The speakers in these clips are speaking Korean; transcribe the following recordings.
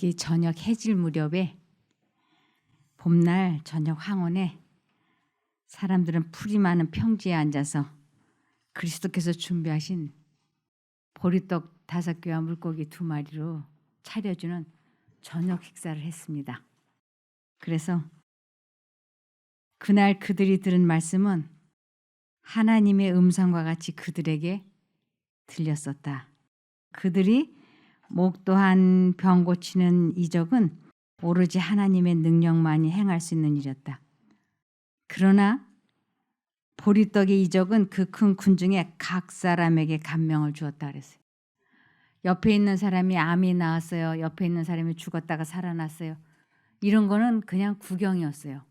이렇게 저녁 해질 무렵에 봄날 저녁 황혼에 사람들은 풀이 많은 평지에 앉아서 그리스도께서 준비하신 보리떡 5개와 물고기 2마리로 차려주는 저녁 식사를 했습니다. 그래서 그날 그들이 들은 말씀은 하나님의 음성과 같이 그들에게 들렸었다. 그들이 목도한 병 고치는 이적은 오로지 하나님의 능력만이 행할 수 있는 일이었다. 그러나 보리떡의 이적은 그 큰 군중에 각 사람에게 감명을 주었다 그랬어요. 옆에 있는 사람이 암이 나았어요. 옆에 있는 사람이 죽었다가 살아났어요. 이런 거는 그냥 구경이었어요.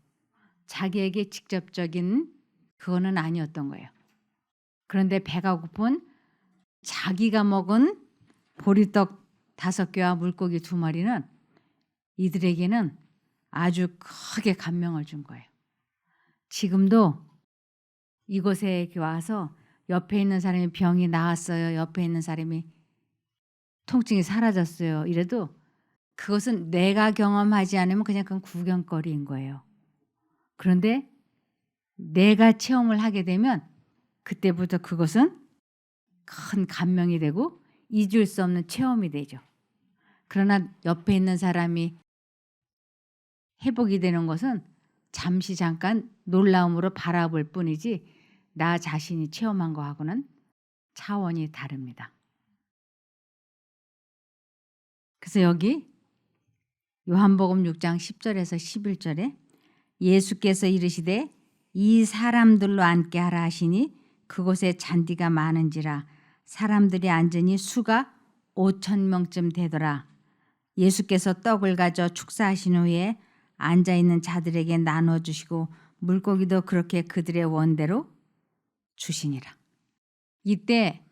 자기에게 직접적인 그거는 아니었던 거예요. 그런데 배가 고픈 자기가 먹은 보리떡 5개와 물고기 2마리는 이들에게는 아주 크게 감명을 준 거예요. 지금도 이곳에 와서 옆에 있는 사람이 병이 나았어요. 옆에 있는 사람이 통증이 사라졌어요. 이래도 그것은 내가 경험하지 않으면 그냥 그건 구경거리인 거예요. 그런데 내가 체험을 하게 되면 그때부터 그것은 큰 감명이 되고 잊을 수 없는 체험이 되죠. 그러나 옆에 있는 사람이 회복이 되는 것은 잠시 잠깐 놀라움으로 바라볼 뿐이지 나 자신이 체험한 거하고는 차원이 다릅니다. 그래서 여기 요한복음 6장 10절에서 11절에 예수께서 이르시되 이 사람들로 앉게 하라 하시니 그곳에 잔디가 많은지라 사람들이 앉으니 수가 5,000명쯤 되더라. 예수께서 떡을 가져 축사하신 후에 앉아있는 자들에게 나눠주시고 물고기도 그렇게 그들의 원대로 주시니라. 이때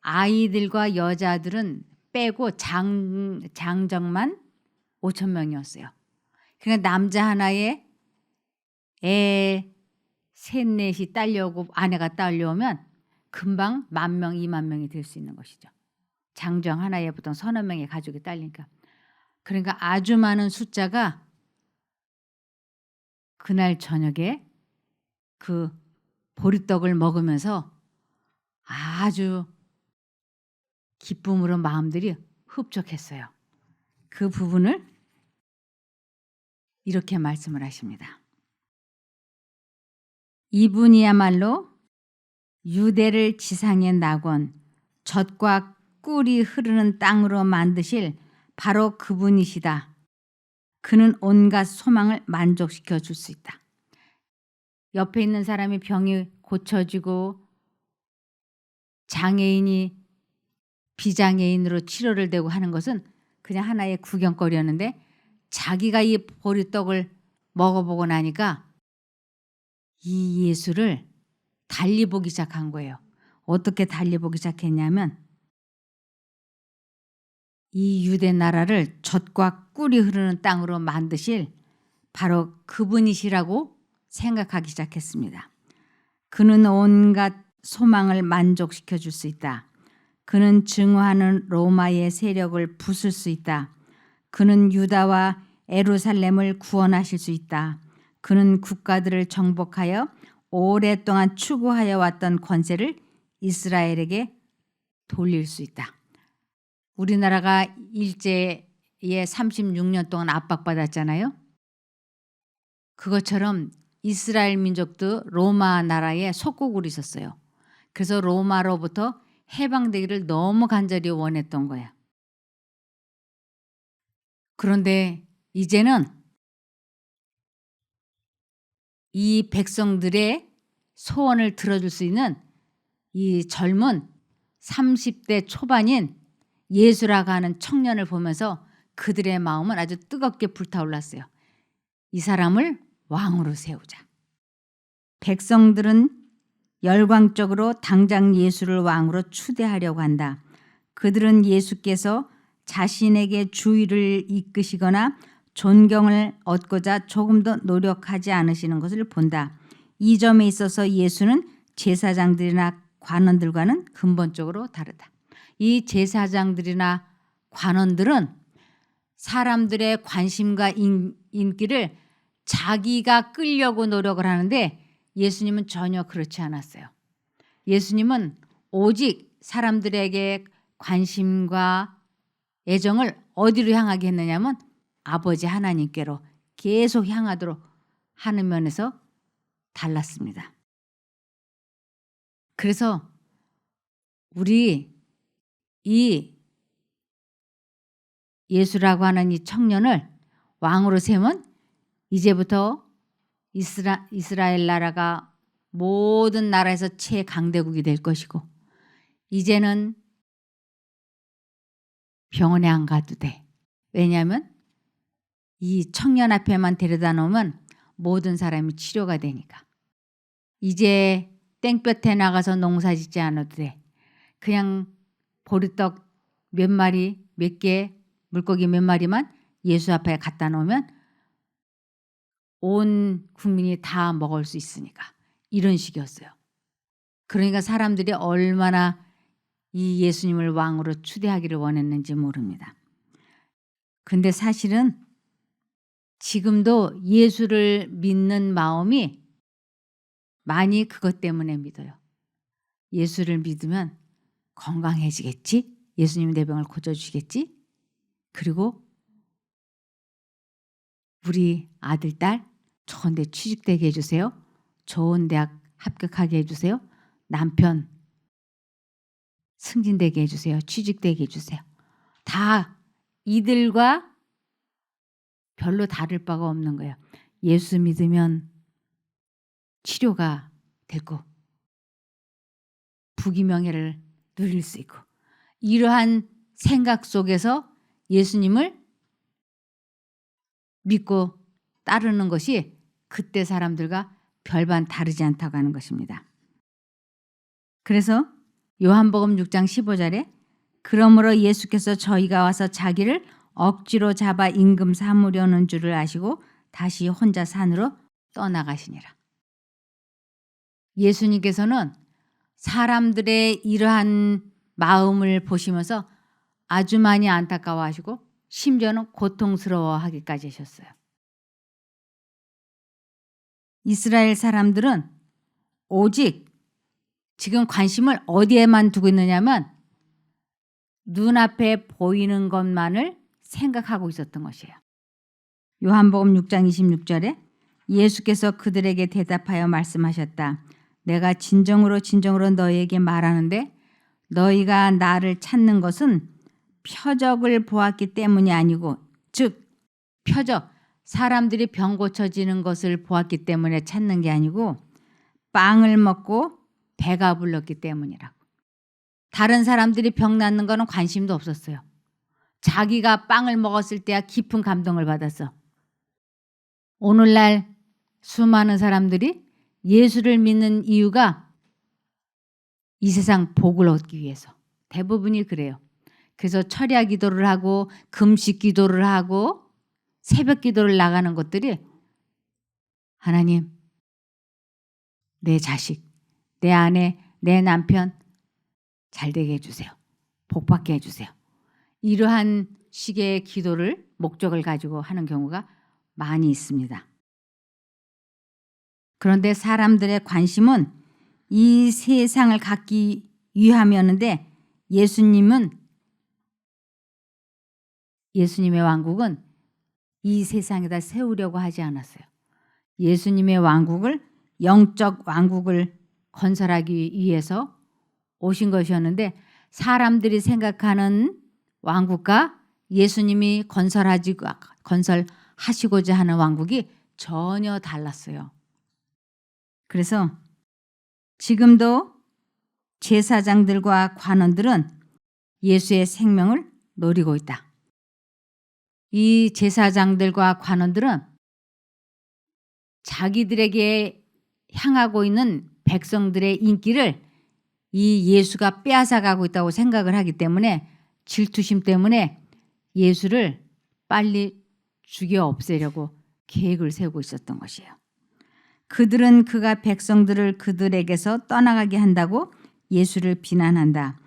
아이들과 여자들은 빼고 장정만 5,000명이었어요. 그러니까 남자 하나에 애 3, 4이 딸려오고 아내가 딸려오면 금방 10,000명, 20,000명이 될 수 있는 것이죠. 장정 하나에 보통 서너 명의 가족이 딸리니까. 그러니까 아주 많은 숫자가 그날 저녁에 그 보리떡을 먹으면서 아주 기쁨으로 마음들이 흡족했어요. 그 부분을 이렇게 말씀을 하십니다. 이분이야말로 유대를 지상의 낙원, 젖과 꿀이 흐르는 땅으로 만드실 바로 그분이시다. 그는 온갖 소망을 만족시켜 줄 수 있다. 옆에 있는 사람이 병이 고쳐지고 장애인이 비장애인으로 치료를 되고 하는 것은 그냥 하나의 구경거리였는데 자기가 이 보리떡을 먹어보고 나니까 이 예수를 달리 보기 시작한 거예요. 어떻게 달리 보기 시작했냐면 이 유대 나라를 젖과 꿀이 흐르는 땅으로 만드실 바로 그분이시라고 생각하기 시작했습니다. 그는 온갖 소망을 만족시켜 줄 수 있다. 그는 증오하는 로마의 세력을 부술 수 있다. 그는 유다와 예루살렘을 구원하실 수 있다. 그는 국가들을 정복하여 오랫동안 추구하여 왔던 권세를 이스라엘에게 돌릴 수 있다. 우리나라가 일제에 36년 동안 압박받았잖아요. 그것처럼 이스라엘 민족도 로마 나라의 속국으로 있었어요. 그래서 로마로부터 해방되기를 너무 간절히 원했던 거야. 그런데 이제는 이 백성들의 소원을 들어줄 수 있는 이 젊은 30대 초반인 예수라고 하는 청년을 보면서 그들의 마음은 아주 뜨겁게 불타올랐어요. 이 사람을 왕으로 세우자. 백성들은 열광적으로 당장 예수를 왕으로 추대하려고 한다. 그들은 예수께서 자신에게 주의를 이끄시거나 존경을 얻고자 조금 더 노력하지 않으시는 것을 본다. 이 점에 있어서 예수는 제사장들이나 관원들과는 근본적으로 다르다. 이 제사장들이나 관원들은 사람들의 관심과 인기를 자기가 끌려고 노력을 하는데 예수님은 전혀 그렇지 않았어요. 예수님은 오직 사람들에게 관심과 애정을 어디로 향하게 했느냐면 아버지 하나님께로 계속 향하도록 하는 면에서 달랐습니다. 그래서 우리 이 예수라고 하는 이 청년을 왕으로 세우면 이제부터 이스라엘 나라가 모든 나라에서 최강대국이 될 것이고 이제는 병원에 안 가도 돼. 왜냐하면 이 청년 앞에만 데려다 놓으면 모든 사람이 치료가 되니까. 이제 땡볕에 나가서 농사 짓지 않아도 돼. 그냥 보리떡 몇 마리, 몇 개, 물고기 몇 마리만 예수 앞에 갖다 놓으면 온 국민이 다 먹을 수 있으니까. 이런 식이었어요. 그러니까 사람들이 얼마나 이 예수님을 왕으로 추대하기를 원했는지 모릅니다. 근데 사실은 지금도 예수를 믿는 마음이 많이 그것 때문에 믿어요. 예수를 믿으면 건강해지겠지? 예수님이 내 병을 고쳐주시겠지? 그리고 우리 아들, 딸 좋은 데 취직되게 해주세요. 좋은 대학 합격하게 해주세요. 남편 승진되게 해주세요. 취직되게 해주세요. 다 이들과 별로 다를 바가 없는 거예요. 예수 믿으면 치료가 되고 부귀명예를 누릴 수 있고 이러한 생각 속에서 예수님을 믿고 따르는 것이 그때 사람들과 별반 다르지 않다고 하는 것입니다. 그래서 요한복음 6장 15절에 그러므로 예수께서 저희가 와서 자기를 억지로 잡아 임금 삼으려는 줄을 아시고 다시 혼자 산으로 떠나가시니라. 예수님께서는 사람들의 이러한 마음을 보시면서 아주 많이 안타까워하시고 심지어는 고통스러워하기까지 하셨어요. 이스라엘 사람들은 오직 지금 관심을 어디에만 두고 있느냐면 눈앞에 보이는 것만을 생각하고 있었던 것이에요. 요한복음 6장 26절에 예수께서 그들에게 대답하여 말씀하셨다. 내가 진정으로 너희에게 말하는데 너희가 나를 찾는 것은 표적을 보았기 때문이 아니고 즉 표적, 사람들이 병 고쳐지는 것을 보았기 때문에 찾는 게 아니고 빵을 먹고 배가 불렀기 때문이라고. 다른 사람들이 병 낫는 거는 관심도 없었어요. 자기가 빵을 먹었을 때야 깊은 감동을 받았어. 오늘날 수많은 사람들이 예수를 믿는 이유가 이 세상 복을 얻기 위해서. 대부분이 그래요. 그래서 철야 기도를 하고 금식 기도를 하고 새벽 기도를 나가는 것들이 하나님, 내 자식, 내 아내, 내 남편 잘 되게 해주세요. 복 받게 해주세요. 이러한 식의 기도를 목적을 가지고 하는 경우가 많이 있습니다. 그런데 사람들의 관심은 이 세상을 갖기 위함이었는데 예수님의 왕국은 이 세상에다 세우려고 하지 않았어요. 예수님의 왕국을 영적 왕국을 건설하기 위해서 오신 것이었는데 사람들이 생각하는 왕국과 예수님이 건설하시고자 하는 왕국이 전혀 달랐어요. 그래서 지금도 제사장들과 관원들은 예수의 생명을 노리고 있다. 이 제사장들과 관원들은 자기들에게 향하고 있는 백성들의 인기를 이 예수가 빼앗아가고 있다고 생각을 하기 때문에 질투심 때문에 예수를 빨리 죽여 없애려고 계획을 세우고 있었던 것이에요. 그들은 그가 백성들을 그들에게서 떠나가게 한다고 예수를 비난한다.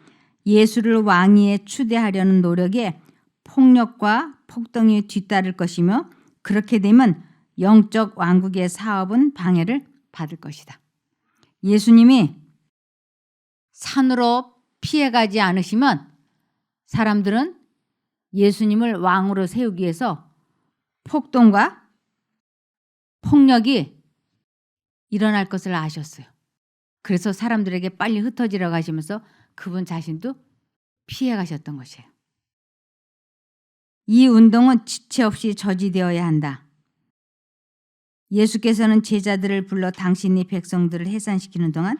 예수를 왕위에 추대하려는 노력에 폭력과 폭동이 뒤따를 것이며 그렇게 되면 영적 왕국의 사업은 방해를 받을 것이다. 예수님이 산으로 피해가지 않으시면 사람들은 예수님을 왕으로 세우기 위해서 폭동과 폭력이 일어날 것을 아셨어요. 그래서 사람들에게 빨리 흩어지라고 하시면서 그분 자신도 피해 가셨던 것이에요. 이 운동은 지체 없이 저지되어야 한다. 예수께서는 제자들을 불러 당신이 백성들을 해산시키는 동안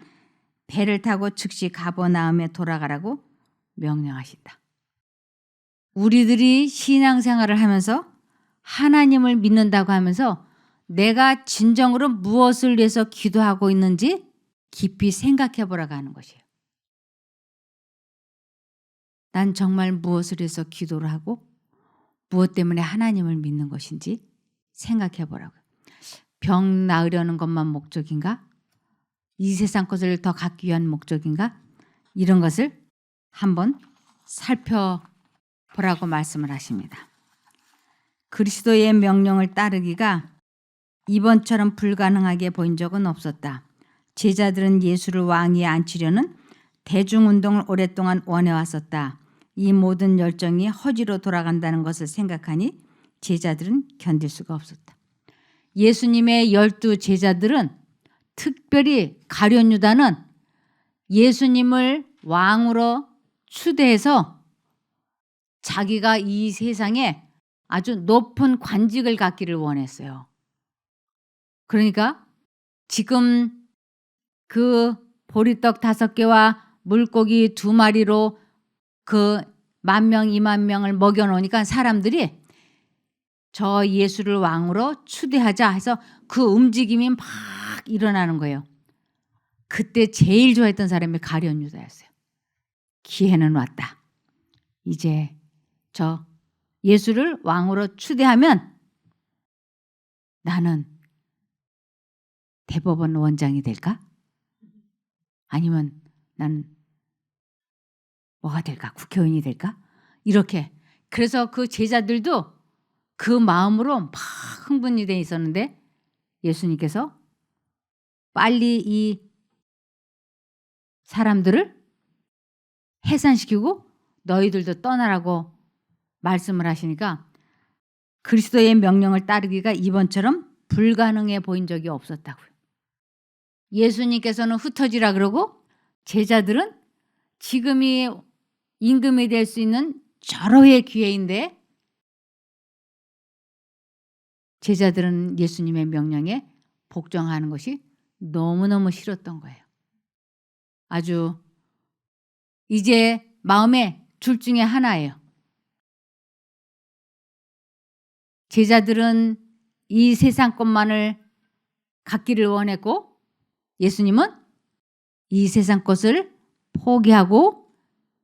배를 타고 즉시 가버나움에 돌아가라고 명령하신다. 우리들이 신앙생활을 하면서 하나님을 믿는다고 하면서 내가 진정으로 무엇을 위해서 기도하고 있는지 깊이 생각해 보라고 하는 것이에요. 난 정말 무엇을 위해서 기도를 하고 무엇 때문에 하나님을 믿는 것인지 생각해 보라고요. 병 나으려는 것만 목적인가? 이 세상 것을 더 갖기 위한 목적인가? 이런 것을 한번 살펴보라고 말씀을 하십니다. 그리스도의 명령을 따르기가 이번처럼 불가능하게 보인 적은 없었다. 제자들은 예수를 왕위에 앉히려는 대중운동을 오랫동안 원해왔었다. 이 모든 열정이 허지로 돌아간다는 것을 생각하니 제자들은 견딜 수가 없었다. 예수님의 12 제자들은 특별히 가룟 유다는 예수님을 왕으로 추대해서 자기가 이 세상에 아주 높은 관직을 갖기를 원했어요. 그러니까 지금 그 보리떡 5개와 물고기 2마리로 그 10,000명, 20,000명을 먹여놓으니까 사람들이 저 예수를 왕으로 추대하자 해서 그 움직임이 막 일어나는 거예요. 그때 제일 좋아했던 사람이 가룟 유다였어요. 기회는 왔다. 이제 저 예수를 왕으로 추대하면 나는 대법원 원장이 될까? 아니면 난 뭐가 될까? 국회의원이 될까? 이렇게. 그래서 그 제자들도 그 마음으로 막 흥분이 돼 있었는데 예수님께서 빨리 이 사람들을 해산시키고 너희들도 떠나라고 말씀을 하시니까 그리스도의 명령을 따르기가 이번처럼 불가능해 보인 적이 없었다고요. 예수님께서는 흩어지라 그러고 제자들은 지금이 임금이 될 수 있는 절호의 기회인데 제자들은 예수님의 명령에 복종하는 것이 너무너무 싫었던 거예요. 아주 이제 마음에 둘 중에 하나예요. 제자들은 이 세상 것만을 갖기를 원했고 예수님은 이 세상 것을 포기하고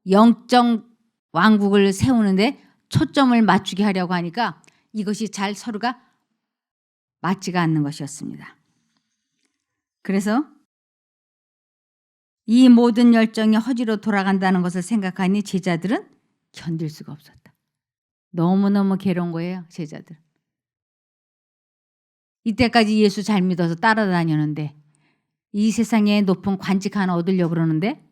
영적 왕국을 세우는데 초점을 맞추게 하려고 하니까 이것이 잘 서로가 맞지가 않는 것이었습니다. 그래서 이 모든 열정이 허지로 돌아간다는 것을 생각하니 제자들은 견딜 수가 없었다. 너무너무 괴로운 거예요, 제자들. 이때까지 예수 잘 믿어서 따라다녔는데 이 세상에 높은 관직 하나 얻으려고 그러는데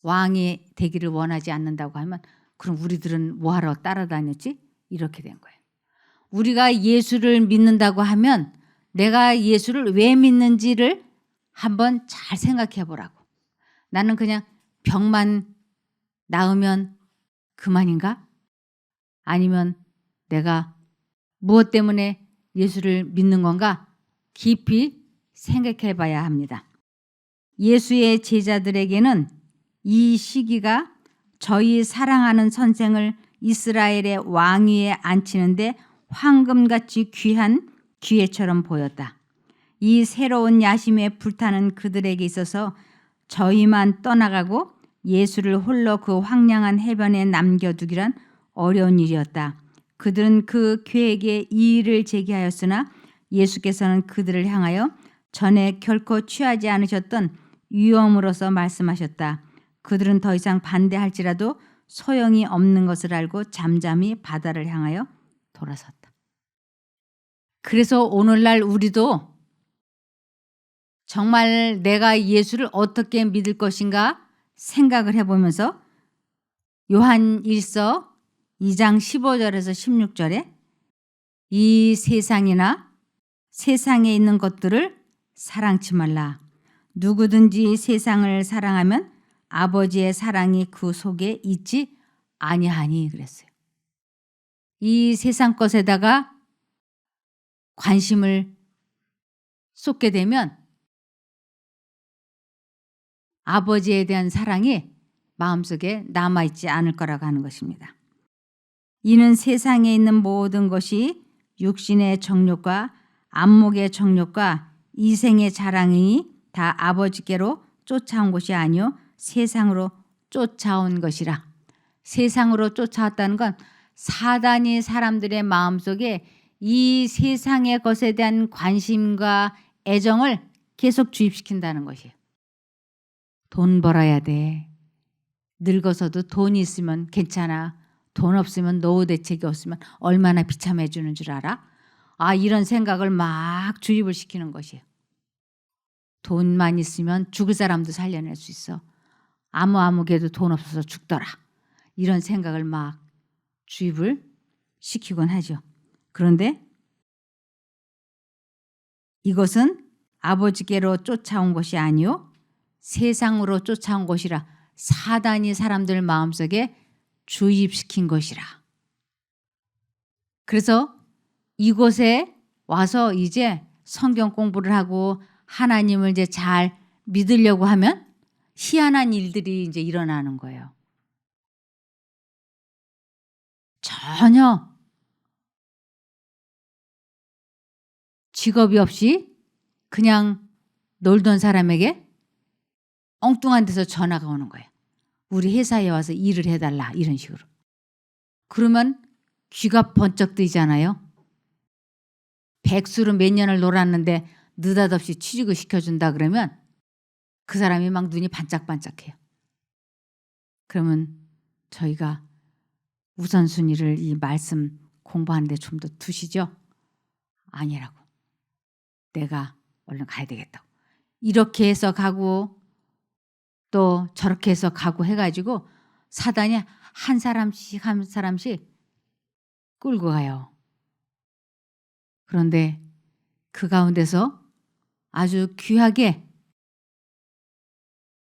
왕이 되기를 원하지 않는다고 하면 그럼 우리들은 뭐하러 따라다녔지? 이렇게 된 거예요. 우리가 예수를 믿는다고 하면 내가 예수를 왜 믿는지를 한번 잘 생각해 보라고. 나는 그냥 병만 나으면 그만인가? 아니면 내가 무엇 때문에 예수를 믿는 건가? 깊이 생각해 봐야 합니다. 예수의 제자들에게는 이 시기가 저희 사랑하는 선생을 이스라엘의 왕위에 앉히는데 황금같이 귀한 기회처럼 보였다. 이 새로운 야심에 불타는 그들에게 있어서 저희만 떠나가고 예수를 홀로 그 황량한 해변에 남겨두기란 어려운 일이었다. 그들은 그 계획에 이의를 제기하였으나 예수께서는 그들을 향하여 전에 결코 취하지 않으셨던 위험으로서 말씀하셨다. 그들은 더 이상 반대할지라도 소용이 없는 것을 알고 잠잠히 바다를 향하여 돌아섰다. 그래서 오늘날 우리도 정말 내가 예수를 어떻게 믿을 것인가 생각을 해보면서 요한 1서 2장 15절에서 16절에 이 세상이나 세상에 있는 것들을 사랑치 말라. 누구든지 세상을 사랑하면 아버지의 사랑이 그 속에 있지 아니하니 그랬어요. 이 세상 것에다가 관심을 쏟게 되면 아버지에 대한 사랑이 마음속에 남아있지 않을 거라고 하는 것입니다. 이는 세상에 있는 모든 것이 육신의 정욕과 안목의 정욕과 이생의 자랑이 다 아버지께로 쫓아온 것이 아니요 세상으로 쫓아온 것이라. 세상으로 쫓아왔다는 건 사단이 사람들의 마음속에 이 세상의 것에 대한 관심과 애정을 계속 주입시킨다는 것이에요. 돈 벌어야 돼. 늙어서도 돈이 있으면 괜찮아. 돈 없으면 노후 대책이 없으면 얼마나 비참해 주는 줄 알아? 이런 생각을 막 주입을 시키는 것이에요. 돈만 있으면 죽을 사람도 살려낼 수 있어. 아무개도 돈 없어서 죽더라. 이런 생각을 막 주입을 시키곤 하죠. 그런데 이것은 아버지께로 쫓아온 것이 아니요 세상으로 쫓아온 것이라. 사단이 사람들 마음속에 주입시킨 것이라. 그래서 이곳에 와서 이제 성경 공부를 하고 하나님을 이제 잘 믿으려고 하면 희한한 일들이 이제 일어나는 거예요. 전혀 직업이 없이 그냥 놀던 사람에게 엉뚱한 데서 전화가 오는 거예요. 우리 회사에 와서 일을 해달라 이런 식으로. 그러면 귀가 번쩍 뜨이잖아요. 백수로 몇 년을 놀았는데 느닷없이 취직을 시켜준다 그러면 그 사람이 막 눈이 반짝반짝해요. 그러면 저희가 우선순위를 이 말씀 공부하는데 좀 더 두시죠? 아니라고. 내가 얼른 가야 되겠다고. 이렇게 해서 가고 또 저렇게 해서 가고 해가지고 사단이 한 사람씩 한 사람씩 끌고 가요. 그런데 그 가운데서 아주 귀하게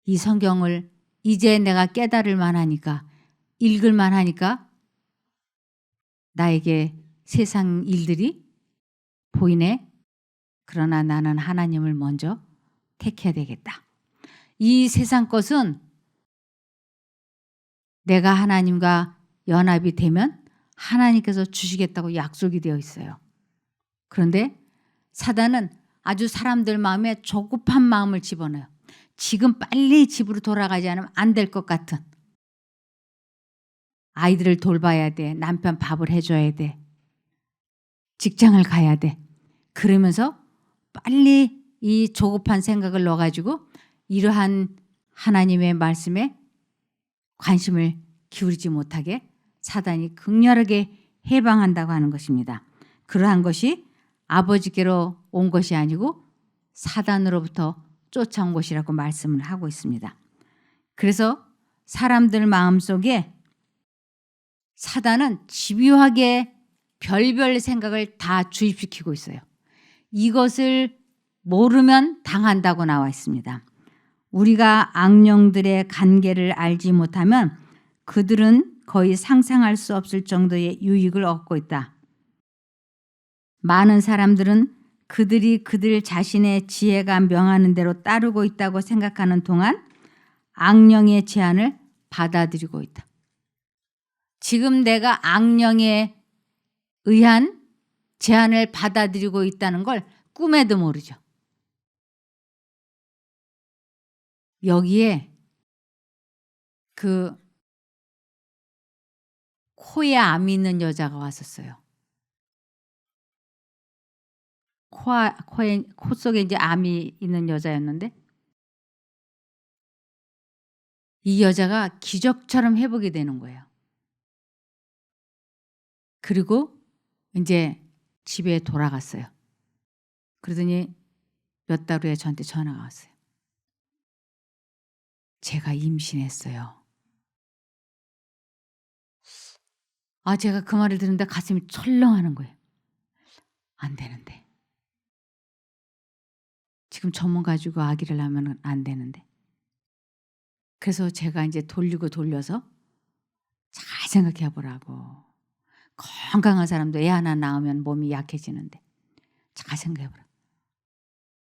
이 성경을 이제 내가 깨달을 만하니까 읽을 만하니까 나에게 세상 일들이 보이네. 그러나 나는 하나님을 먼저 택해야 되겠다. 이 세상 것은 내가 하나님과 연합이 되면 하나님께서 주시겠다고 약속이 되어 있어요. 그런데 사단은 아주 사람들 마음에 조급한 마음을 집어넣어요. 지금 빨리 집으로 돌아가지 않으면 안 될 것 같은. 아이들을 돌봐야 돼. 남편 밥을 해줘야 돼. 직장을 가야 돼. 그러면서 빨리 이 조급한 생각을 넣어가지고 이러한 하나님의 말씀에 관심을 기울이지 못하게 사단이 극렬하게 해방한다고 하는 것입니다. 그러한 것이 아버지께로 온 것이 아니고 사단으로부터 쫓아온 것이라고 말씀을 하고 있습니다. 그래서 사람들 마음속에 사단은 집요하게 별별 생각을 다 주입시키고 있어요. 이것을 모르면 당한다고 나와 있습니다. 우리가 악령들의 관계를 알지 못하면 그들은 거의 상상할 수 없을 정도의 유익을 얻고 있다. 많은 사람들은 그들이 그들 자신의 지혜가 명하는 대로 따르고 있다고 생각하는 동안 악령의 제안을 받아들이고 있다. 지금 내가 악령에 의한 제안을 받아들이고 있다는 걸 꿈에도 모르죠. 여기에 그 코에 암이 있는 여자가 왔었어요. 코 속에 이제 암이 있는 여자였는데 이 여자가 기적처럼 회복이 되는 거예요. 그리고 이제 집에 돌아갔어요. 그러더니 몇 달 후에 저한테 전화가 왔어요. 제가 임신했어요. 제가 그 말을 듣는데 가슴이 철렁하는 거예요. 안 되는데. 지금 저몸 가지고 아기를 낳으면 안 되는데. 그래서 제가 이제 돌려서 잘 생각해 보라고. 건강한 사람도 애 하나 낳으면 몸이 약해지는데 잘 생각해 보라.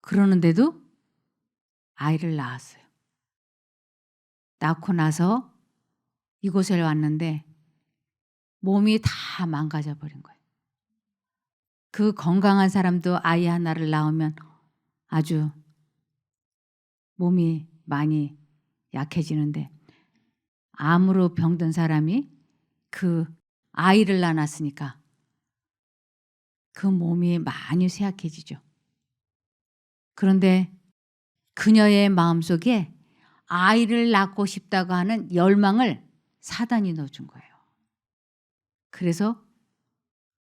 그러는데도 아이를 낳았어요. 낳고 나서 이곳에 왔는데 몸이 다 망가져 버린 거예요. 그 건강한 사람도 아이 하나를 낳으면 아주 몸이 많이 약해지는데 암으로 병든 사람이 그 아이를 낳았으니까 그 몸이 많이 쇠약해지죠. 그런데 그녀의 마음속에 아이를 낳고 싶다고 하는 열망을 사단이 넣어준 거예요. 그래서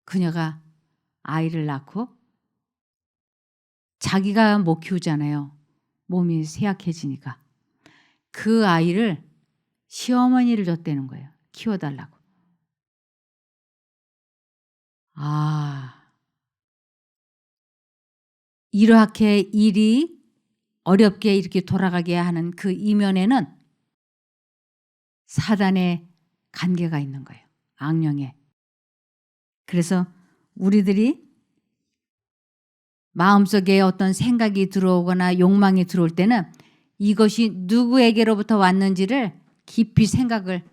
그녀가 아이를 낳고 자기가 못 키우잖아요. 몸이 쇠약해지니까. 그 아이를 시어머니를 줬다는 거예요. 키워달라고. 이렇게 일이 어렵게 이렇게 돌아가게 하는 그 이면에는 사단의 관계가 있는 거예요. 악령에. 그래서 우리들이 마음속에 어떤 생각이 들어오거나 욕망이 들어올 때는 이것이 누구에게로부터 왔는지를 깊이 생각을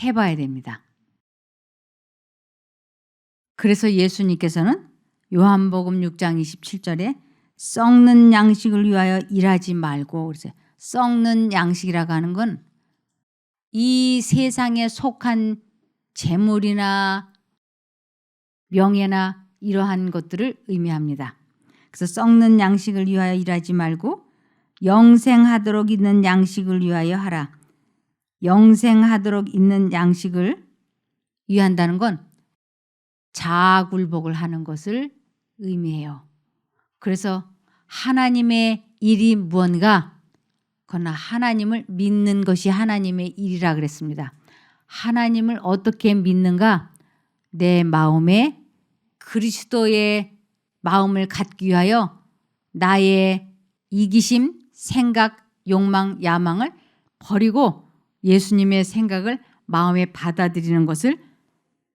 해봐야 됩니다. 그래서 예수님께서는 요한복음 6장 27절에 썩는 양식을 위하여 일하지 말고, 그래서 썩는 양식이라고 하는 건 이 세상에 속한 재물이나 명예나 이러한 것들을 의미합니다. 그래서 썩는 양식을 위하여 일하지 말고 영생하도록 있는 양식을 위하여 하라. 영생하도록 있는 양식을 위한다는 건 자아굴복을 하는 것을 의미해요. 그래서 하나님의 일이 무언가? 그러나 하나님을 믿는 것이 하나님의 일이라 그랬습니다. 하나님을 어떻게 믿는가? 내 마음에 그리스도의 마음을 갖기 위하여 나의 이기심, 생각, 욕망, 야망을 버리고 예수님의 생각을 마음에 받아들이는 것을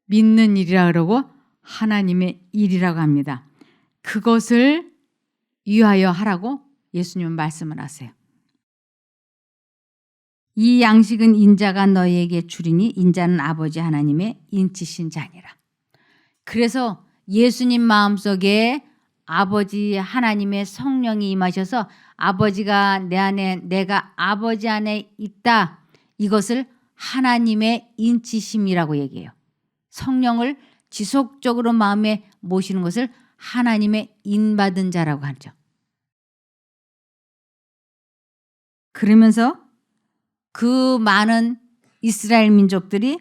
믿는 일이라 그러고 하나님의 일이라고 합니다. 그것을 위하여 하라고 예수님은 말씀을 하세요. 이 양식은 인자가 너희에게 주리니 인자는 아버지 하나님의 인치신 자니라. 그래서 예수님 마음속에 아버지 하나님의 성령이 임하셔서 아버지가 내 안에, 내가 아버지 안에 있다. 이것을 하나님의 인치심이라고 얘기해요. 성령을 지속적으로 마음에 모시는 것을 하나님의 인받은 자라고 하죠. 그러면서 그 많은 이스라엘 민족들이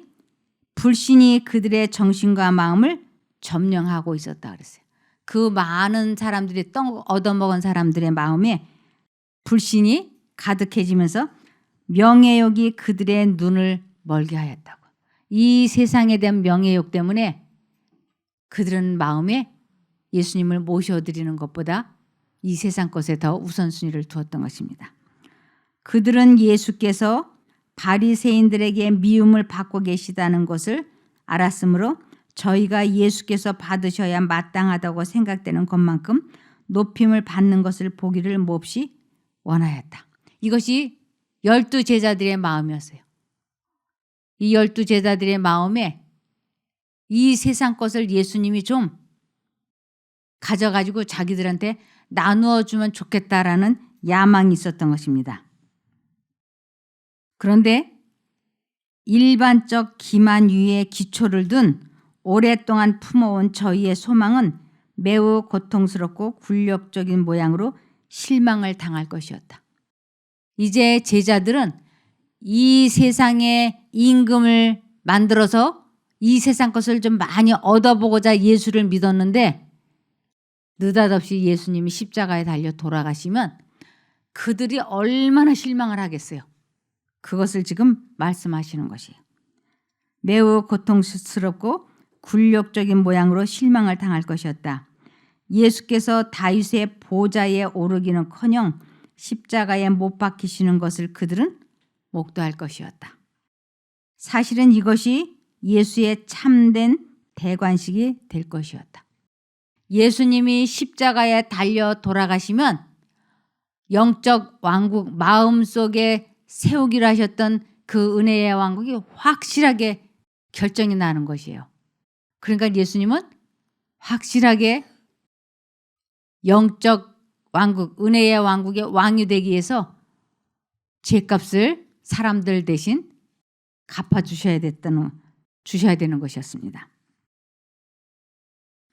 불신이 그들의 정신과 마음을 점령하고 있었다 그랬어요. 그 많은 사람들이 떡 얻어먹은 사람들의 마음에 불신이 가득해지면서 명예욕이 그들의 눈을 멀게 하였다고. 이 세상에 대한 명예욕 때문에 그들은 마음에 예수님을 모셔드리는 것보다 이 세상 것에 더 우선순위를 두었던 것입니다. 그들은 예수께서 바리새인들에게 미움을 받고 계시다는 것을 알았으므로 저희가 예수께서 받으셔야 마땅하다고 생각되는 것만큼 높임을 받는 것을 보기를 몹시 원하였다. 이것이 12 제자들의 마음이었어요. 이 12 제자들의 마음에 이 세상 것을 예수님이 좀 가져가지고 자기들한테 나누어 주면 좋겠다라는 야망이 있었던 것입니다. 그런데 일반적 기만 위에 기초를 둔 오랫동안 품어온 저희의 소망은 매우 고통스럽고 굴욕적인 모양으로 실망을 당할 것이었다. 이제 제자들은 이 세상의 임금을 만들어서 이 세상 것을 좀 많이 얻어보고자 예수를 믿었는데 느닷없이 예수님이 십자가에 달려 돌아가시면 그들이 얼마나 실망을 하겠어요. 그것을 지금 말씀하시는 것이에요. 매우 고통스럽고 굴욕적인 모양으로 실망을 당할 것이었다. 예수께서 다윗의 보좌에 오르기는커녕 십자가에 못 박히시는 것을 그들은 목도할 것이었다. 사실은 이것이 예수의 참된 대관식이 될 것이었다. 예수님이 십자가에 달려 돌아가시면 영적 왕국, 마음속에 세우기로 하셨던 그 은혜의 왕국이 확실하게 결정이 나는 것이에요. 그러니까 예수님은 확실하게 영적 왕국, 은혜의 왕국의 왕이 되기 위해서 죄값을 사람들 대신 갚아주셔야 되는 것이었습니다.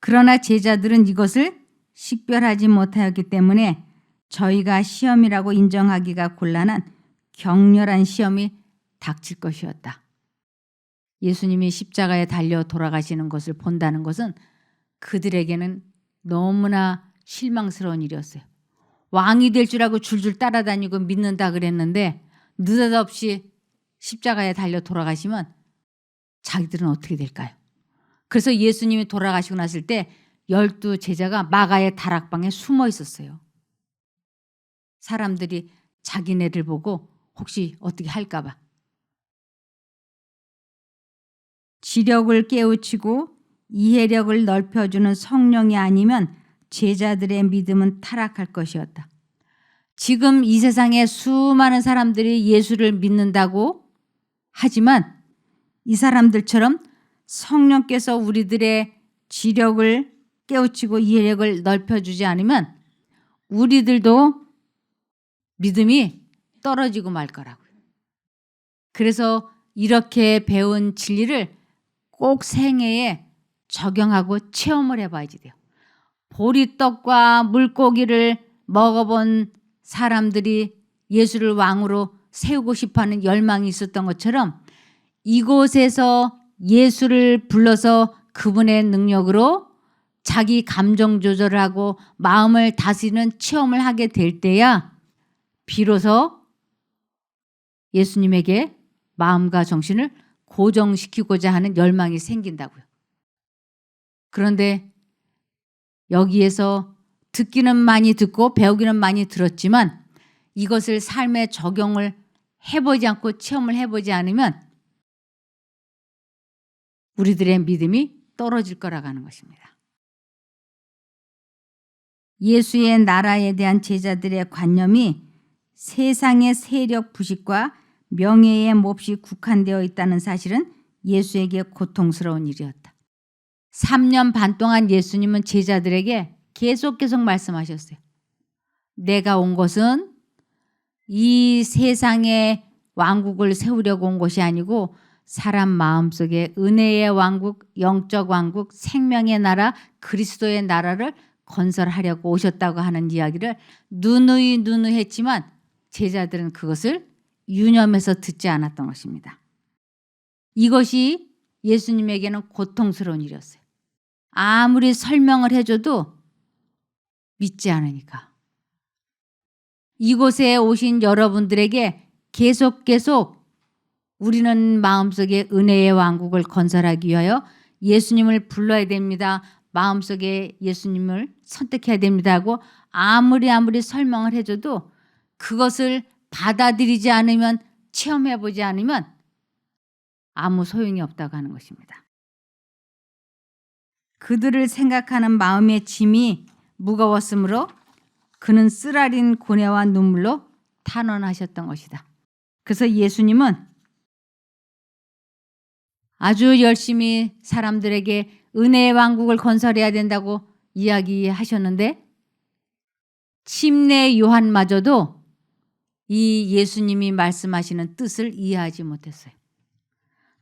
그러나 제자들은 이것을 식별하지 못하였기 때문에 저희가 시험이라고 인정하기가 곤란한 격렬한 시험이 닥칠 것이었다. 예수님이 십자가에 달려 돌아가시는 것을 본다는 것은 그들에게는 너무나 실망스러운 일이었어요. 왕이 될 줄 알고 줄줄 따라다니고 믿는다 그랬는데 느닷없이 십자가에 달려 돌아가시면 자기들은 어떻게 될까요? 그래서 예수님이 돌아가시고 났을 때 12 제자가 마가의 다락방에 숨어 있었어요. 사람들이 자기네를 보고 혹시 어떻게 할까 봐. 지력을 깨우치고 이해력을 넓혀주는 성령이 아니면 제자들의 믿음은 타락할 것이었다. 지금 이 세상에 수많은 사람들이 예수를 믿는다고 하지만 이 사람들처럼 성령께서 우리들의 지력을 깨우치고 이해력을 넓혀주지 않으면 우리들도 믿음이 떨어지고 말 거라고요. 그래서 이렇게 배운 진리를 꼭 생애에 적용하고 체험을 해봐야지 돼요. 보리떡과 물고기를 먹어본 사람들이 예수를 왕으로 세우고 싶어하는 열망이 있었던 것처럼 이곳에서 예수를 불러서 그분의 능력으로 자기 감정 조절을 하고 마음을 다스리는 체험을 하게 될 때야 비로소 예수님에게 마음과 정신을 고정시키고자 하는 열망이 생긴다고요. 그런데 여기에서 듣기는 많이 듣고 배우기는 많이 들었지만 이것을 삶에 적용을 해보지 않고 체험을 해보지 않으면 우리들의 믿음이 떨어질 거라고 하는 것입니다. 예수의 나라에 대한 제자들의 관념이 세상의 세력 부식과 명예의 몹시 국한되어 있다는 사실은 예수에게 고통스러운 일이었다. 3년 반 동안 예수님은 제자들에게 계속 말씀하셨어요. 내가 온 것은 이 세상의 왕국을 세우려고 온 것이 아니고 사람 마음속에 은혜의 왕국, 영적 왕국, 생명의 나라, 그리스도의 나라를 건설하려고 오셨다고 하는 이야기를 누누이 했지만 제자들은 그것을 유념해서 듣지 않았던 것입니다. 이것이 예수님에게는 고통스러운 일이었어요. 아무리 설명을 해줘도 믿지 않으니까. 이곳에 오신 여러분들에게 계속 우리는 마음속에 은혜의 왕국을 건설하기 위하여 예수님을 불러야 됩니다. 마음속에 예수님을 선택해야 됩니다 하고 아무리 설명을 해줘도 그것을 받아들이지 않으면 체험해보지 않으면 아무 소용이 없다고 하는 것입니다. 그들을 생각하는 마음의 짐이 무거웠으므로 그는 쓰라린 고뇌와 눈물로 탄원하셨던 것이다. 그래서 예수님은 아주 열심히 사람들에게 은혜의 왕국을 건설해야 된다고 이야기하셨는데 침례 요한마저도 이 예수님이 말씀하시는 뜻을 이해하지 못했어요.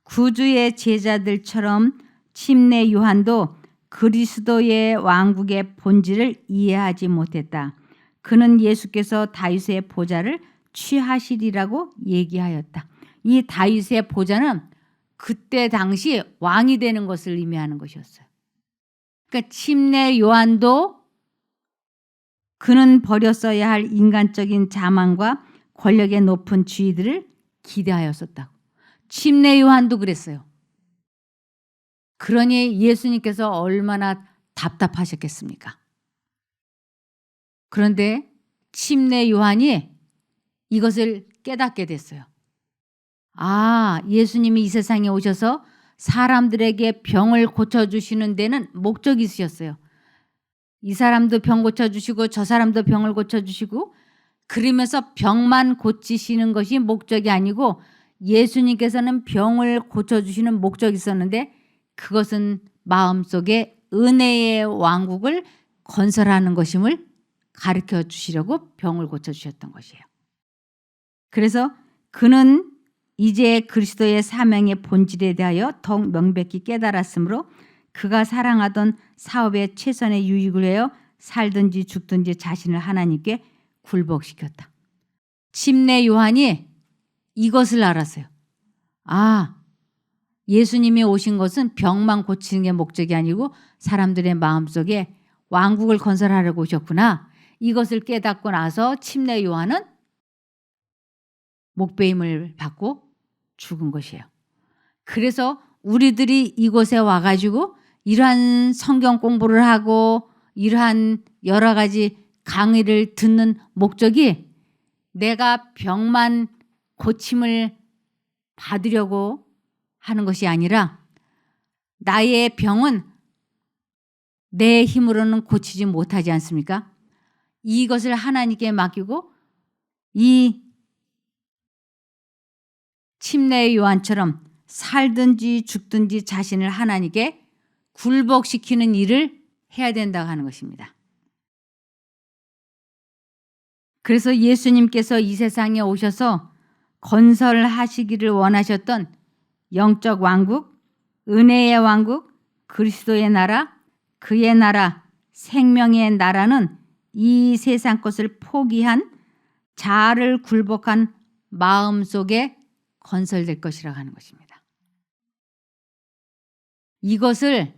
구주의 제자들처럼 침례 요한도 그리스도의 왕국의 본질을 이해하지 못했다. 그는 예수께서 다윗의 보좌를 취하시리라고 얘기하였다. 이 다윗의 보좌는 그때 당시 왕이 되는 것을 의미하는 것이었어요. 그러니까 침례 요한도 그는 버렸어야 할 인간적인 자만과 권력의 높은 지위들을 기대하였었다고. 침례 요한도 그랬어요. 그러니 예수님께서 얼마나 답답하셨겠습니까? 그런데 침례 요한이 이것을 깨닫게 됐어요. 아, 예수님이 이 세상에 오셔서 사람들에게 병을 고쳐주시는 데는 목적이 있으셨어요. 이 사람도 병 고쳐주시고 저 사람도 병을 고쳐주시고 그러면서 병만 고치시는 것이 목적이 아니고 예수님께서는 병을 고쳐주시는 목적이 있었는데 그것은 마음속에 은혜의 왕국을 건설하는 것임을 가르쳐 주시려고 병을 고쳐주셨던 것이에요. 그래서 그는 이제 그리스도의 사명의 본질에 대하여 더욱 명백히 깨달았으므로 그가 사랑하던 사업에 최선의 유익을 위하여 살든지 죽든지 자신을 하나님께 굴복시켰다. 침례 요한이 이것을 알았어요. 아, 예수님이 오신 것은 병만 고치는 게 목적이 아니고 사람들의 마음속에 왕국을 건설하려고 오셨구나. 이것을 깨닫고 나서 침례 요한은 목배임을 받고 죽은 것이에요. 그래서 우리들이 이곳에 와가지고 이러한 성경 공부를 하고 이러한 여러 가지 강의를 듣는 목적이 내가 병만 고침을 받으려고 하는 것이 아니라 나의 병은 내 힘으로는 고치지 못하지 않습니까? 이것을 하나님께 맡기고 이 침례 요한처럼 살든지 죽든지 자신을 하나님께 굴복시키는 일을 해야 된다고 하는 것입니다. 그래서 예수님께서 이 세상에 오셔서 건설하시기를 원하셨던 영적 왕국, 은혜의 왕국, 그리스도의 나라, 그의 나라, 생명의 나라는 이 세상 것을 포기한 자아를 굴복한 마음 속에 건설될 것이라고 하는 것입니다. 이것을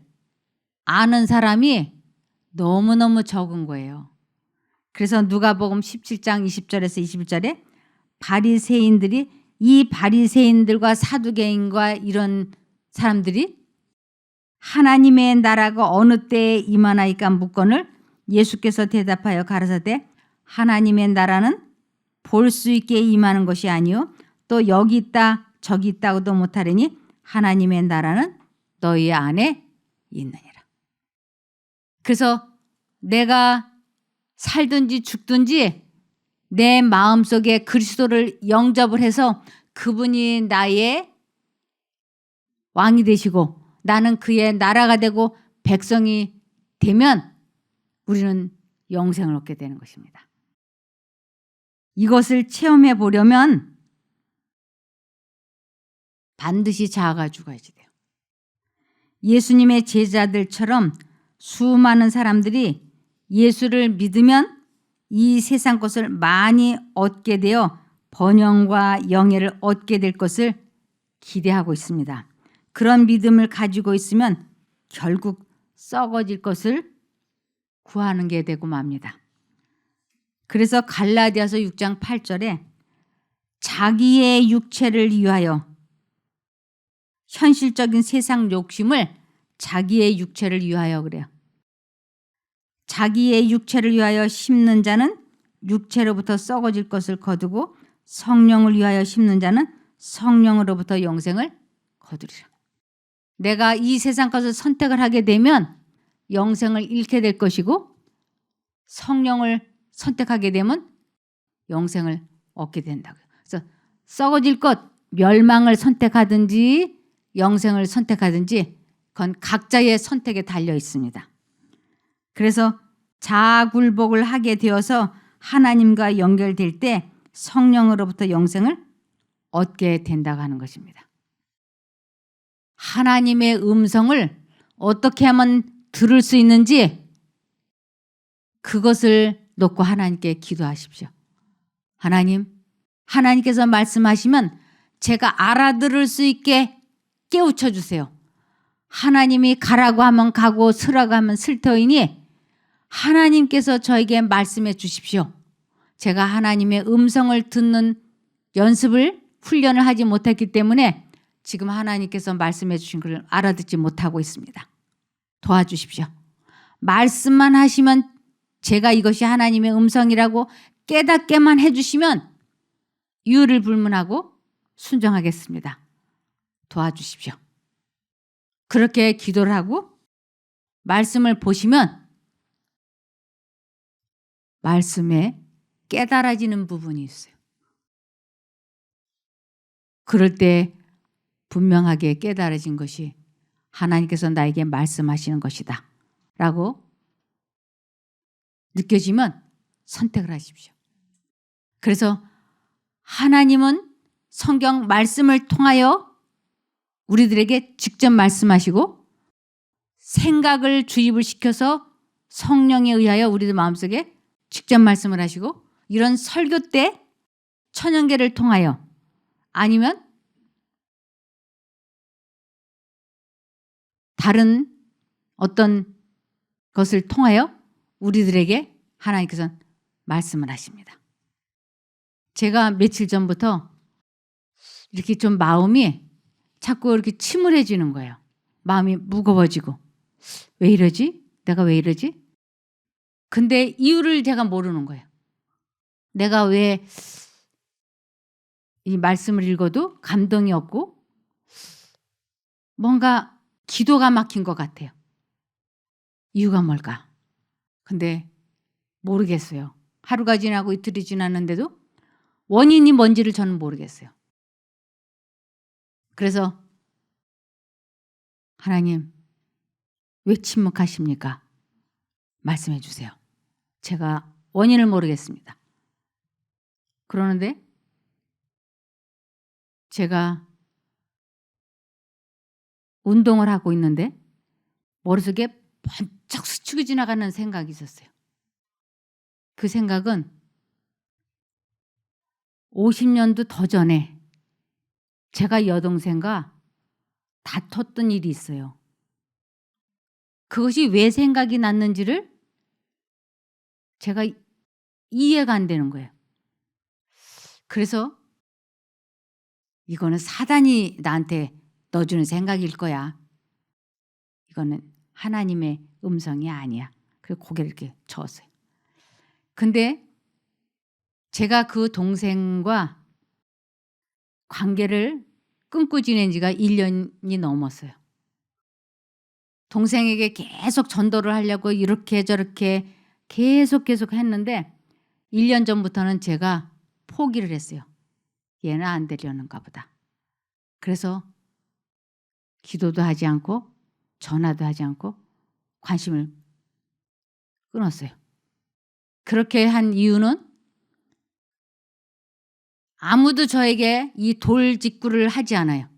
아는 사람이 너무너무 적은 거예요. 그래서 누가복음 17장 20절에서 21절에 바리새인들이 이 바리새인들과 사두개인과 이런 사람들이 하나님의 나라가 어느 때에 임하나이까 묻거늘 예수께서 대답하여 가라사대 하나님의 나라는 볼 수 있게 임하는 것이 아니요 또 여기 있다 저기 있다고도 못하리니 하나님의 나라는 너희 안에 있느니라. 그래서 내가 살든지 죽든지 내 마음속에 그리스도를 영접을 해서 그분이 나의 왕이 되시고 나는 그의 나라가 되고 백성이 되면 우리는 영생을 얻게 되는 것입니다. 이것을 체험해 보려면 반드시 자아가 죽어야지 돼요. 예수님의 제자들처럼 수많은 사람들이 예수를 믿으면 이 세상 것을 많이 얻게 되어 번영과 영예를 얻게 될 것을 기대하고 있습니다. 그런 믿음을 가지고 있으면 결국 썩어질 것을 구하는 게 되고 맙니다. 그래서 갈라디아서 6장 8절에 자기의 육체를 위하여 현실적인 세상 욕심을 자기의 육체를 위하여 그래요. 자기의 육체를 위하여 심는 자는 육체로부터 썩어질 것을 거두고 성령을 위하여 심는 자는 성령으로부터 영생을 거두리라. 내가 이 세상 것을 선택을 하게 되면 영생을 잃게 될 것이고 성령을 선택하게 되면 영생을 얻게 된다고요. 그래서 썩어질 것, 멸망을 선택하든지 영생을 선택하든지 그건 각자의 선택에 달려 있습니다. 그래서 자아굴복을 하게 되어서 하나님과 연결될 때 성령으로부터 영생을 얻게 된다고 하는 것입니다. 하나님의 음성을 어떻게 하면 들을 수 있는지 그것을 놓고 하나님께 기도하십시오. 하나님께서 말씀하시면 제가 알아들을 수 있게 깨우쳐 주세요. 하나님이 가라고 하면 가고 서라고 하면 쓸 터이니 하나님께서 저에게 말씀해 주십시오. 제가 하나님의 음성을 듣는 연습을 훈련을 하지 못했기 때문에 지금 하나님께서 말씀해 주신 걸 알아듣지 못하고 있습니다. 도와주십시오. 말씀만 하시면 제가 이것이 하나님의 음성이라고 깨닫게만 해주시면 유를 불문하고 순종하겠습니다. 도와주십시오. 그렇게 기도를 하고 말씀을 보시면 말씀에 깨달아지는 부분이 있어요. 그럴 때 분명하게 깨달아진 것이 하나님께서 나에게 말씀하시는 것이다 라고 느껴지면 선택을 하십시오. 그래서 하나님은 성경 말씀을 통하여 우리들에게 직접 말씀하시고 생각을 주입을 시켜서 성령에 의하여 우리들 마음속에 직접 말씀을 하시고 이런 설교 때 천연계를 통하여 아니면 다른 어떤 것을 통하여 우리들에게 하나님께서 말씀을 하십니다. 제가 며칠 전부터 이렇게 좀 마음이 자꾸 이렇게 침울해지는 거예요. 마음이 무거워지고 왜 이러지? 내가 왜 이러지? 근데 이유를 제가 모르는 거예요. 내가 왜 이 말씀을 읽어도 감동이 없고 뭔가 기도가 막힌 것 같아요. 이유가 뭘까? 근데 모르겠어요. 하루가 지나고 이틀이 지났는데도 원인이 뭔지를 저는 모르겠어요. 그래서 하나님 왜 침묵하십니까? 말씀해 주세요. 제가 원인을 모르겠습니다. 그러는데 제가 운동을 하고 있는데 머릿속에 번쩍 스치고 지나가는 생각이 있었어요. 그 생각은 50년도 더 전에 제가 여동생과 다퉜던 일이 있어요. 그것이 왜 생각이 났는지를 제가 이해가 안 되는 거예요. 그래서 이거는 사단이 나한테 넣어주는 생각일 거야. 이거는 하나님의 음성이 아니야. 그래서 고개를 이렇게 저었어요. 근데 제가 그 동생과 관계를 끊고 지낸 지가 1년이 넘었어요. 동생에게 계속 전도를 하려고 이렇게 저렇게 계속 했는데 1년 전부터는 제가 포기를 했어요. 얘는 안 되려는가 보다. 그래서 기도도 하지 않고 전화도 하지 않고 관심을 끊었어요. 그렇게 한 이유는 아무도 저에게 이 돌직구를 하지 않아요.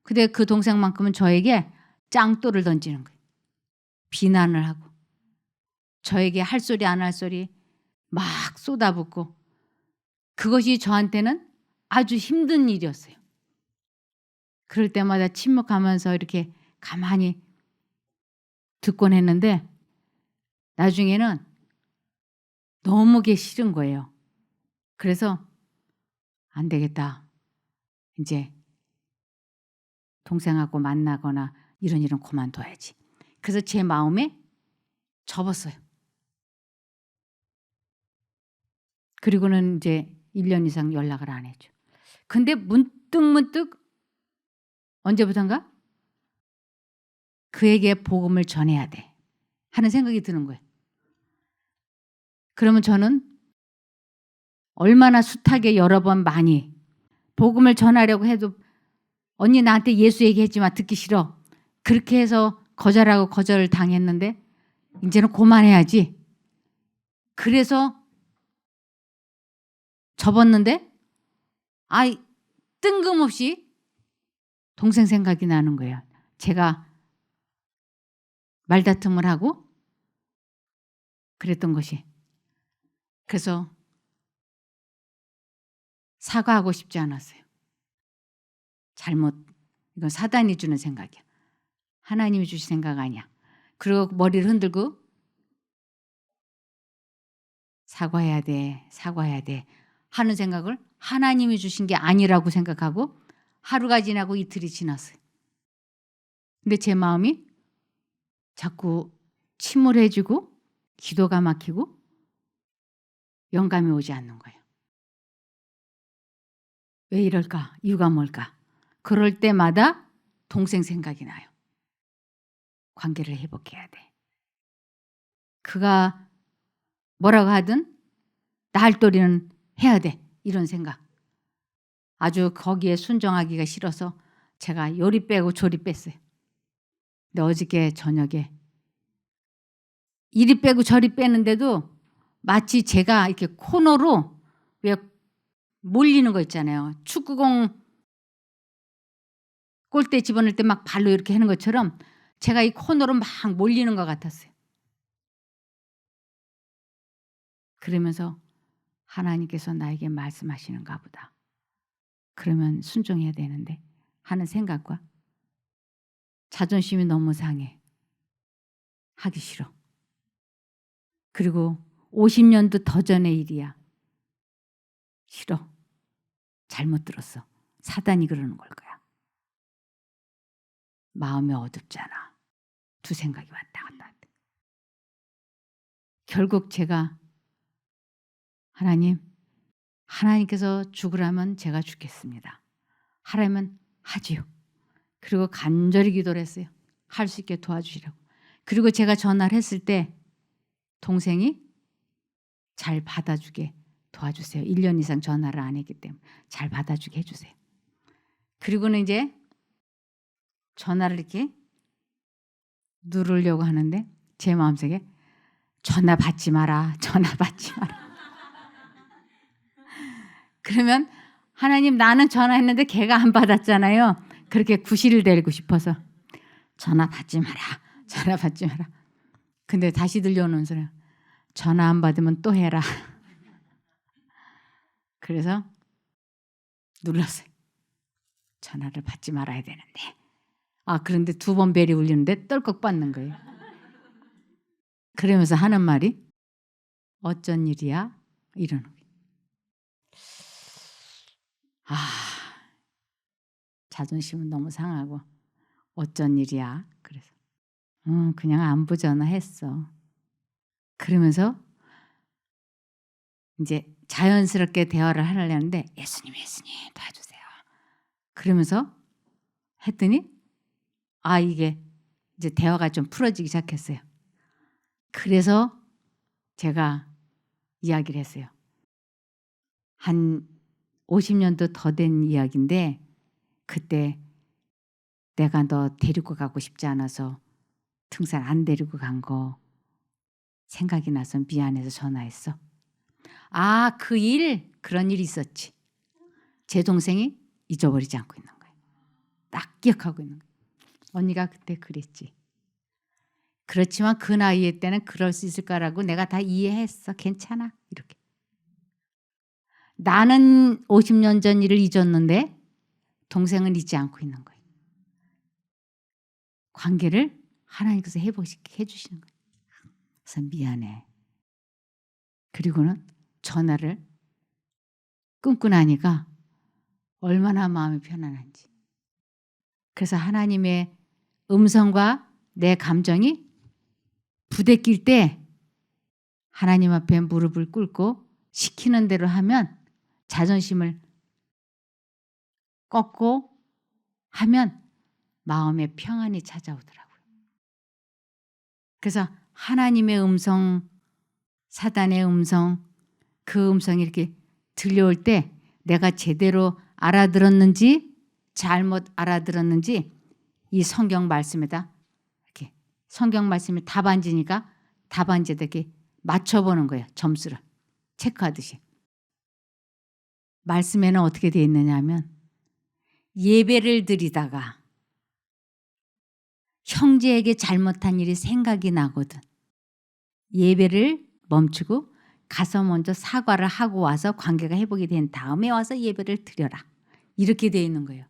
근데 그 동생만큼은 저에게 짱돌을 던지는 거예요. 비난을 하고 저에게 할 소리 안 할 소리 막 쏟아붓고 그것이 저한테는 아주 힘든 일이었어요. 그럴 때마다 침묵하면서 이렇게 가만히 듣곤 했는데 나중에는 너무 게 싫은 거예요. 그래서 안 되겠다. 이제 동생하고 만나거나 이런 일은 그만둬야지. 그래서 제 마음에 접었어요. 그리고는 이제 1년 이상 연락을 안 했죠. 근데 문득 언제부턴가 그에게 복음을 전해야 돼 하는 생각이 드는 거예요. 그러면 저는 얼마나 숱하게 여러 번 많이 복음을 전하려고 해도 언니 나한테 예수 얘기했지 마 듣기 싫어. 그렇게 해서 거절하고 거절을 당했는데 이제는 그만해야지. 그래서 접었는데 뜬금없이 동생 생각이 나는 거예요. 제가 말다툼을 하고 그랬던 것이. 그래서 사과하고 싶지 않았어요. 이건 사단이 주는 생각이야. 하나님이 주신 생각 아니야. 그리고 머리를 흔들고 사과해야 돼 하는 생각을 하나님이 주신 게 아니라고 생각하고 하루가 지나고 이틀이 지났어요. 근데 제 마음이 자꾸 침울해지고 기도가 막히고 영감이 오지 않는 거예요. 왜 이럴까? 이유가 뭘까? 그럴 때마다 동생 생각이 나요. 관계를 회복해야 돼. 그가 뭐라고 하든 나 할 도리는 해야 돼. 이런 생각. 아주 거기에 순종하기가 싫어서 제가 요리 빼고 조리 뺐어요. 근데 어저께 저녁에 이리 빼고 저리 빼는데도 마치 제가 이렇게 코너로 왜 몰리는 거 있잖아요. 축구공 골대 집어넣을 때 막 발로 이렇게 하는 것처럼 제가 이 코너로 막 몰리는 것 같았어요. 그러면서 하나님께서 나에게 말씀하시는가 보다. 그러면 순종해야 되는데 하는 생각과 자존심이 너무 상해. 하기 싫어. 그리고 50년도 더 전의 일이야. 싫어. 잘못 들었어. 사단이 그러는 걸 거야. 마음이 어둡잖아. 두 생각이 왔다 갔다 한다. 결국 제가 하나님께서 죽으라면 제가 죽겠습니다. 하라면 하지요. 그리고 간절히 기도를 했어요. 할 수 있게 도와주시라고. 그리고 제가 전화를 했을 때 동생이 잘 받아주게 도와주세요. 1년 이상 전화를 안 했기 때문에 잘 받아주게 해주세요. 그리고는 이제 전화를 이렇게 누르려고 하는데 제 마음속에 전화 받지 마라. 전화 받지 마라. 그러면 하나님 나는 전화했는데 걔가 안 받았잖아요. 그렇게 구실을 내리고 싶어서 전화 받지 마라. 전화 받지 마라. 근데 다시 들려오는 소리야. 전화 안 받으면 또 해라. 그래서 눌렀어요. 전화를 받지 말아야 되는데. 그런데 2번 벨이 울리는데 떨컥 받는 거예요. 그러면서 하는 말이 어쩐 일이야? 이러는 거예요. 자존심은 너무 상하고 어쩐 일이야? 그래서 그냥 안부 전화했어. 그러면서 이제 자연스럽게 대화를 하려는데 예수님 도와주세요. 그러면서 했더니 이게 이제 대화가 좀 풀어지기 시작했어요. 그래서 제가 이야기를 했어요. 한 50년도 더 된 이야기인데 그때 내가 너 데리고 가고 싶지 않아서 등산 안 데리고 간 거 생각이 나서 미안해서 전화했어. 그런 일이 있었지. 제 동생이 잊어버리지 않고 있는 거예요. 딱 기억하고 있는 거예요. 언니가 그때 그랬지. 그렇지만 그 나이에 때는 그럴 수 있을 거라고 내가 다 이해했어. 괜찮아. 이렇게. 나는 50년 전 일을 잊었는데 동생은 잊지 않고 있는 거예요. 관계를 하나님께서 회복시키게 해주시는 거예요. 그래서 미안해. 그리고는 전화를 끊고 나니까 얼마나 마음이 편안한지. 그래서 하나님의 음성과 내 감정이 부대낄 때 하나님 앞에 무릎을 꿇고 시키는 대로 하면 자존심을 꺾고 하면 마음에 평안이 찾아오더라고요. 그래서 하나님의 음성, 사단의 음성, 그 음성이 이렇게 들려올 때 내가 제대로 알아들었는지 잘못 알아들었는지 이 성경 말씀에다 이렇게 성경 말씀이 답안지니까 답안지에다 이렇게 맞춰보는 거예요. 점수를 체크하듯이. 말씀에는 어떻게 되어 있느냐 하면 예배를 드리다가 형제에게 잘못한 일이 생각이 나거든. 예배를 멈추고 가서 먼저 사과를 하고 와서 관계가 회복이 된 다음에 와서 예배를 드려라. 이렇게 되어 있는 거예요.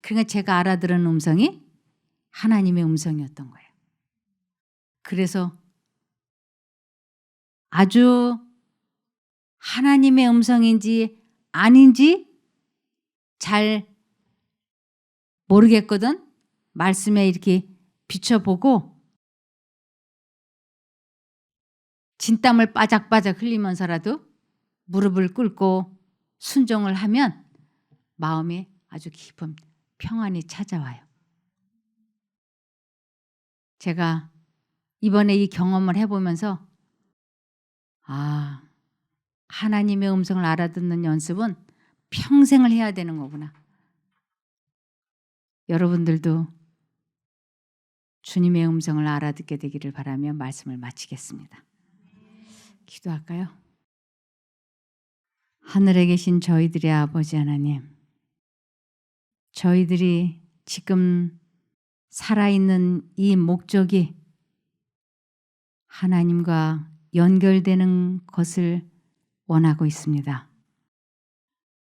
그러니까 제가 알아들은 음성이 하나님의 음성이었던 거예요. 그래서 아주 하나님의 음성인지 아닌지 잘 모르겠거든. 말씀에 이렇게 비춰보고 진땀을 바작바작 흘리면서라도 무릎을 꿇고 순종을 하면 마음에 아주 깊은 평안이 찾아와요. 제가 이번에 이 경험을 해보면서 하나님의 음성을 알아듣는 연습은 평생을 해야 되는 거구나. 여러분들도 주님의 음성을 알아듣게 되기를 바라며 말씀을 마치겠습니다. 기도할까요? 하늘에 계신 저희들의 아버지 하나님, 저희들이 지금 살아있는 이 목적이 하나님과 연결되는 것을 원하고 있습니다.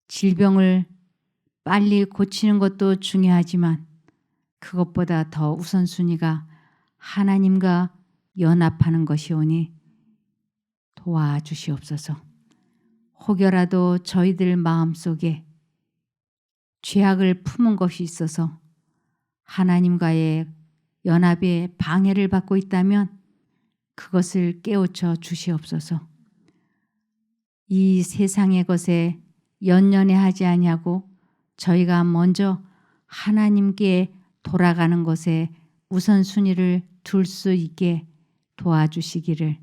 질병을 빨리 고치는 것도 중요하지만 그것보다 더 우선순위가 하나님과 연합하는 것이오니 도와주시옵소서. 혹여라도 저희들 마음속에 죄악을 품은 것이 있어서 하나님과의 연합에 방해를 받고 있다면 그것을 깨우쳐 주시옵소서. 이 세상의 것에 연연해하지 아니하고 저희가 먼저 하나님께 돌아가는 것에 우선순위를 둘 수 있게 도와주시기를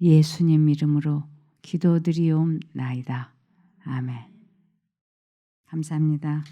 예수님 이름으로 기도드리옵나이다. 아멘. 감사합니다.